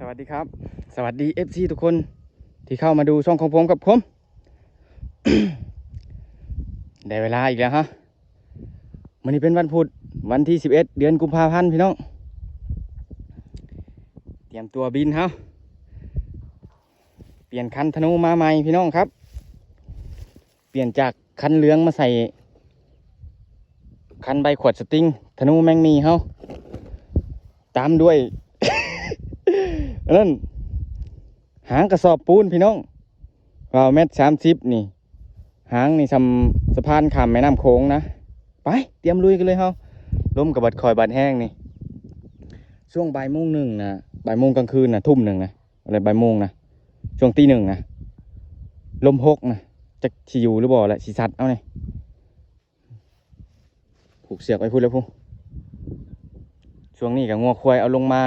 สวัสดีครับสวัสดี FC ทุกคนที่เข้ามาดูช่องของผมกับผม ได้เวลาอีกแล้วฮะวันนี้เป็นวันพุธวันที่11เดือนกุมภาพันธ์พี่น้องเตรียมตัวบินฮะเปลี่ยนคันธนูมาใหม่พี่น้องครับเปลี่ยนจากคันเหลืองมาใส่คันใบขวดสติงธนูแมงมีเฮาตามด้วย นั่นหางกระสอบปูนพี่น้องว่า1.30 เมตรนี่หางนี่ทำสะพานข้ามแม่น้ำโขงนะไปเตรียมลุยกันเลยเฮาลมกับบัดคอยบัดแห้งนี่ช่วงบ่ายโมงหนึ่งนะบ่ายโมงกลางคืนนะทุ่มหนึ่งนะอะไรบ่ายโมงนะช่วงตีหนึ่งนะลม6นะจะชีอยู่หรือบ่แหละชีสัตว์เอาเนี่ยผูกเสือกไว้พูดแล้วพูช่วงนี้กับงัวควายเอาลงมา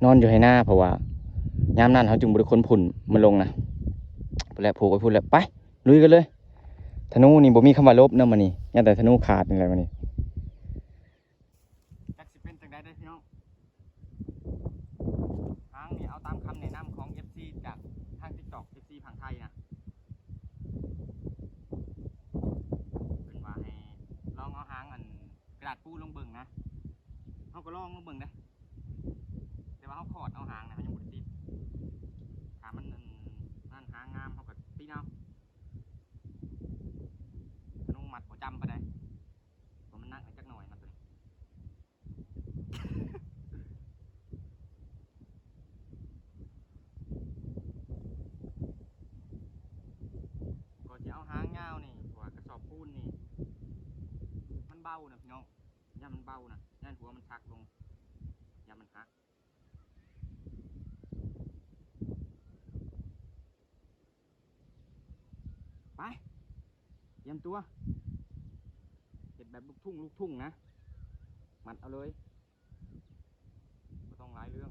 นอนอยู่ให้หน้าเพราะว่ายามนั้นเขาจึงบริคนผุ่นมันลงนะแล้วผูกไว้พูดแล้วไปลุยกันเลยธนูนี่บ่มีคำว่าลบนะมันนี่ยังแต่ธนูขาดนี่แหละมันนี่จักสิเป็นจังได๋ได้พี่น้องหางนี่เอาตามคำแนะนำของ FC จากทาง TikTok FC ผังไทยนะเป็นว่าให้ลองเอาหางอันกระดาษปูลงเบิ่งนะเฮาก็ลองลงเบิ่งเด้แต่ว่าเฮาขอดเอาหางนะมันยังบ่ได้ติดถ้ามันนั่นหางงามเฮาก็ติดเอาธนูมัดบ่จำปานใดเพราะมันหนักจักหน่อยมัดตัวนี้ก็จะเอาหางยาวนี่เพราะว่ากระสอบปูนนี่มันเบานะพี่น้องย่ามันเบานะย่าหัวมันชักลงย่ามันหักไปเตรียมตัวเห็ดแบบลูกทุ่งนะมัดเอาเลยไม่ต้องหลายเรื่อง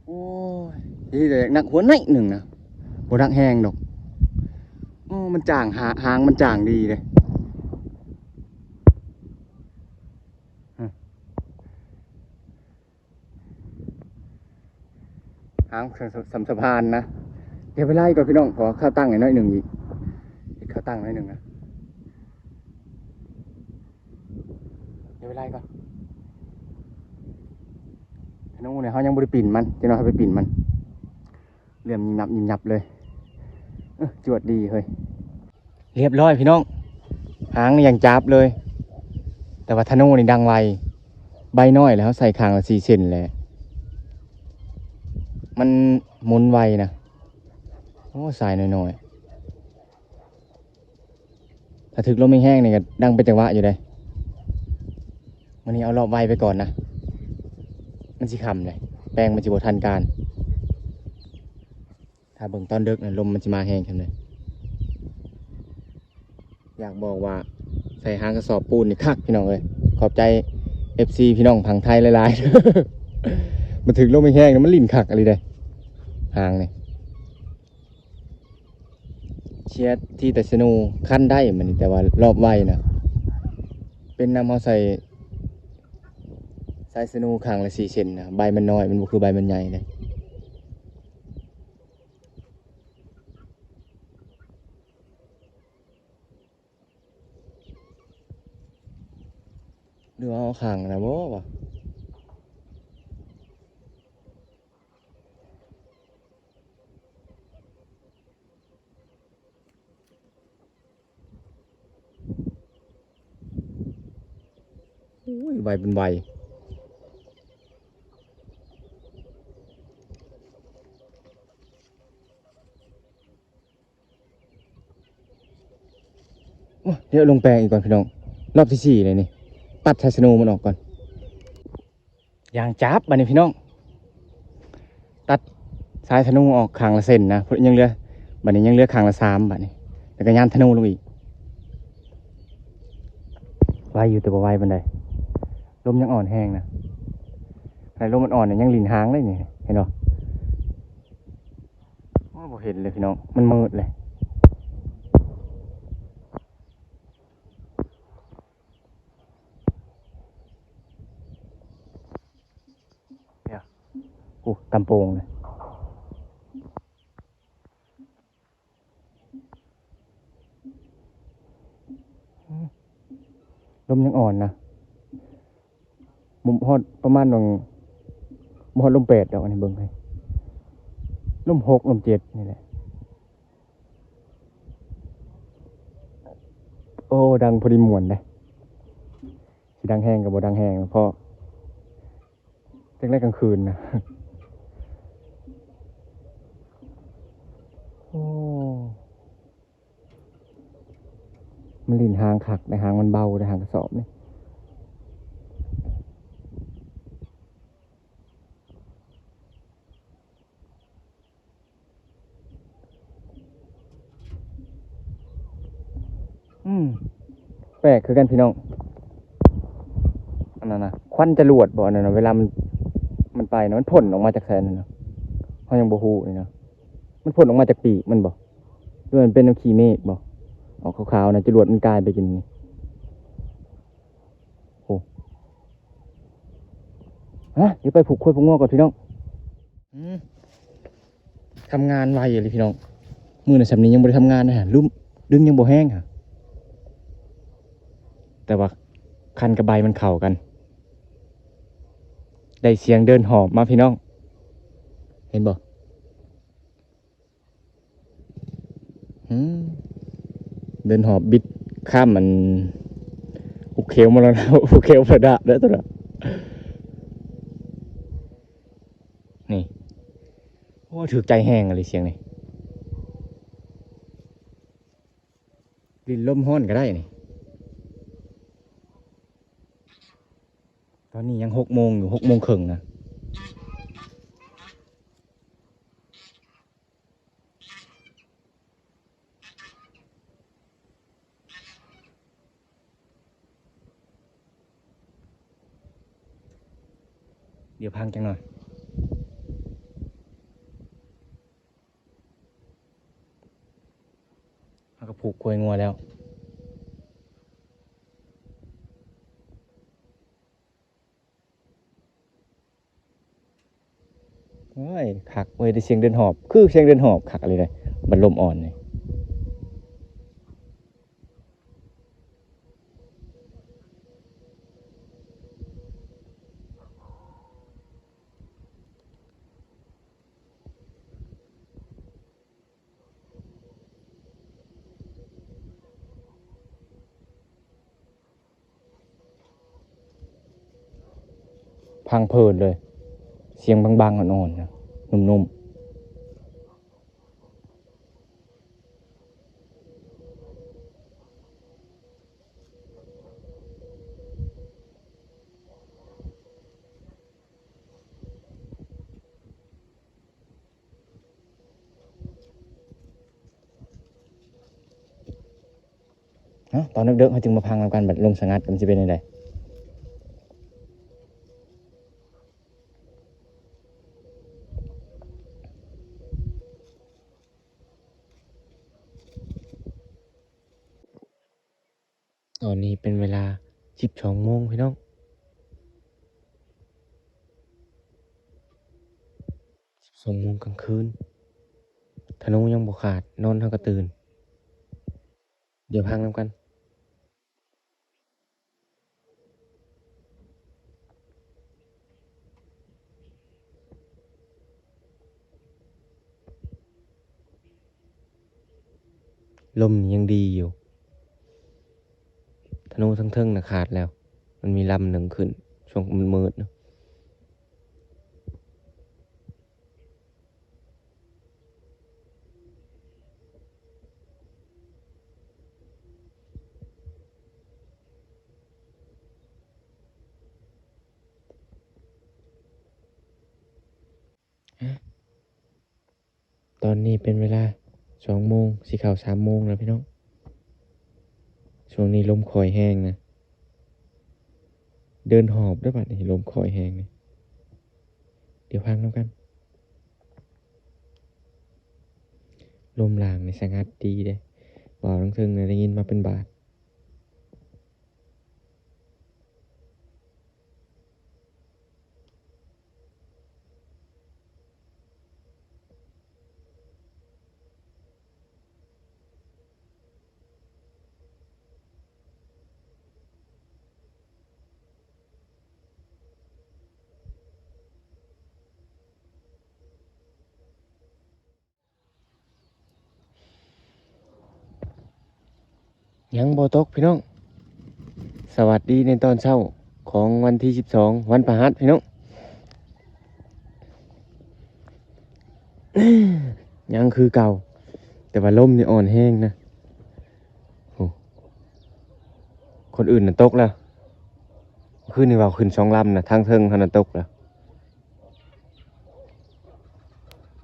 โอ้ยนี่แต่นักหัวไหนหนึ่งนะบ่ดักแห้งดอกโอ้มันจ่างหางมันจ่างดีเลยหางสัมสะพานนะเดี๋ยวไปไล่ก่อนพี่น้องขอข้าวตั้งหน่อยหนึ่งอีกข้าวตั้งหน่อยหนึ่งนะเดี๋ยวไปไล่ก่อนธนูเนี่ยเขายังบริปิ่นมันจะน้อยเขาไปปิ่นมันเหลี่ยมยิมยับเลยจวดดีเฮ้ยเรียบร้อยพี่น้องหางนี่ยังจับเลยแต่ว่าธนูนี่ดังไวใบน้อยแล้วใส่คางละ4 เซนเลยมันหมุนไวนะโอ้สายน้อยๆถ้าถึกลมไม่แห้งนี่ก็ดังเป็นจังหวะอยู่เลยวันนี้เอารอบไวไปก่อนนะมันสิคำเลยแปลงมันจะบทันการถ้าเบิ่งตอนดึกนะลมมันจะมาแห้งกันเลยอยากบอกว่าใส่หางกระสอบปูนนี่คักพี่น้องเลยขอบใจ FC พี่น้องผังไทยหลายๆ มันถึงลมไม่แห้งนะมันลิ่นคักอะไรได้หางนี่เชียร์ที่แต่สนูขั้นได้มันแต่ว่ารอบไวนะเป็นนำเอาใส่สนูคางละ4 เซนนะใบมันน้อยมันบ่คือใบมันใหญ่เลยหรือว่าเอาคางนะบ่วะ ยใบเป็นใบโอ้ยเดี๋ยวลงแปลงอีกก่อนพี่น้องรอบที่สี่เลยนี่ตัดชายสโนว์มันออกก่อนยางจับบัดนี้พี่น้องตัดสายธนูออกข้างละเส้นนะยังเหลือบัดนี้ยังเหลือข้างละ3บัดนี้แล้วก็ยานธนูลงอีกไวอยู่แต่บ่ไวบันไดลมยังอ่อนแห้งนะไอ้ลมมันอ่อนเนี่ยยังลินหางเลยนี่เห็นบ่บ่เห็นเลยพี่น้องมันมืดเลยเนี่ยอู้ตำโปงเลยลมยังอ่อนนะมุมฮอดประมาณบ่ฮอดลม8ดอกอันนี้เบิ่งให้ลม6ลม7นี่แหละโอ้ดังพอดีม่วนเลยสิดังแห้งกับบ่ดังแห้งเพราะจังได๋กลางคืนนะโอ้มันลินหางคักในหางมันเบาในหางกระสอบนี่แปลกคือกันพี่น้องอันนั้นนะควันจรวดบ่อันนั้นนะเวลามันไปนะมันพ่นออกมาจากแสนนั่นนะเขายังบ่ฮู้นี่นะมันพ่นออกมาจากปีกมันบ่ด้วยมันเป็นน้ำขี้เมฆบ่ออกขาวๆนะจรวดมันกลายไปกินนี่โอ้ฮะเดี๋ยวไปผูกข้อยผูกงอก่อนพี่น้องทำงานไวเลยพี่น้องมือในสำนี้ยังบ่ได้ทำงานนะฮะลุ่มดึงยังบ่แห้งค่ะแต่ว่าคันกับใบมันเข้ากันได้เสียงเดินหอบมาพี่น้องเห็นบ่เดินหอบบิดข้ามมันอุเคลมาแล้วนะอุเคลประดาแล้วตัวละนี่โอ้ถือใจแห้งอะไรเสียงนี่ดินลมห้อนก็ได้นี่ตอนนี้ยัง6 โมงอยู่6 โมงครึ่งนะเดี๋ยวพังจังหน่อยเอากระผูกควยงัวแล้วโอ้ยขักเว้ยได้เสียงเดินหอบคือเสียงเดินหอบขักอะไรเลยบัดลมอ่อนเลยพังเพลินเลยเสียงบางๆอ่อนๆนะนุ่มๆฮะตอนเด็กๆเขาจึงมาพังทำกันบัดลมสงัดมันจะเป็นยังไงตอนนี้เป็นเวลา12 โมงพี่น้อง12 โมงกลางคืนธนูยังบ่ขาดนอนเท่าก็ตื่นเดี๋ยวพังนำกันลมนี่ยังดีอยู่ธนูทั้งเทิงน่ะขาดแล้ว มันมีลำหนึ่งขึ้นช่วงมันมืดเนาะตอนนี้เป็นเวลา2 โมงสิเข้า3 โมงแล้วพี่น้องช่วงนี้ลมคอยแห้งนะเดินหอบด้วยบัดนี้ลมคอยแห้งนี่เดี๋ยวพังน้ำกันลมแรงในสงัดดีเด้บ่าวทั้งเทิงเนี่ยได้ยินมาเป็นบาทยังบ่ตกพี่น้องสวัสดีในตอนเช้าของวันที่12วันพฤหัสพี่น้อง ยังคือเก่าแต่ว่าลมนี่อ่อนแห้งนะโอ้คนอื่นน่ะตกแล้วขึ้นนี่ว่าขึ้น2 ลำนะทางเทิงเท่านั้นตกแล้ว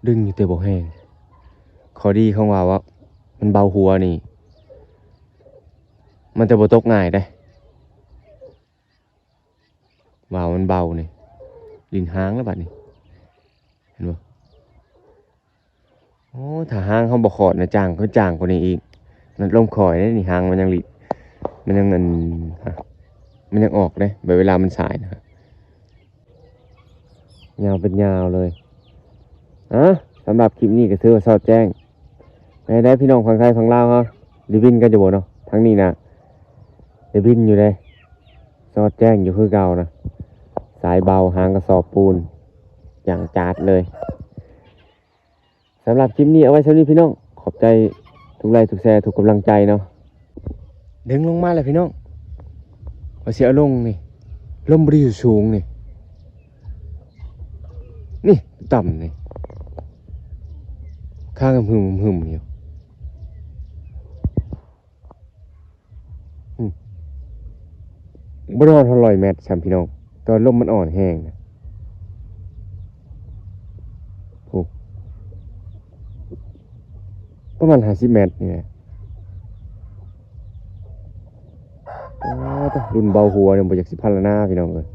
ดึงอยู่แต่บ่แห้งข้อดีของว่ามันเบาหัวนี่มันจะบ่ตกง่ายได้ว่ามันเบานี่ลิ้นหางแล้วบัดนี้เห็นบ่โอ้ถ้าหางเขาบ่ขอดนะจ้างเขาจ้างกว่านี้อีกนั่นลมคอยได้นี่หางมันยังลิมันยังเงินฮะมันยังออกได้แบบเวลามันสายนะครับยาวเป็นยาวเลยสำหรับคลิปนี้ก็ถือว่าสอดแจ้งได้พี่น้องฝั่งไทยฝั่งลาวฮะได้วินกันอยู่บ่เนาะทั้งนี้นะได้วินอยู่เลยสอดแจ้งอยู่คือเก่านะสายเบาหางกระสอบปูนอย่างจัดเลยสำหรับคลิปนี้เอาไว้เท่านี้พี่น้องขอบใจทุกไลค์ทุกแชร์ทุกกำลังใจเนาะดึงลงมาเลยพี่น้องเอาเสียลงนี่ลมบริสุทธิ์สูงนี่ต่ำนี่ข้างหึมอยู่บ่รอด100 เมตรสามพี่น้องตอนลมมันอ่อนแห้งนะโอ้ประมาณ50 เมตรนี่แหละรุ่นเบาหัวเนี่ยบ่อยากสิพันละหน้าพี่น้องเอ้ย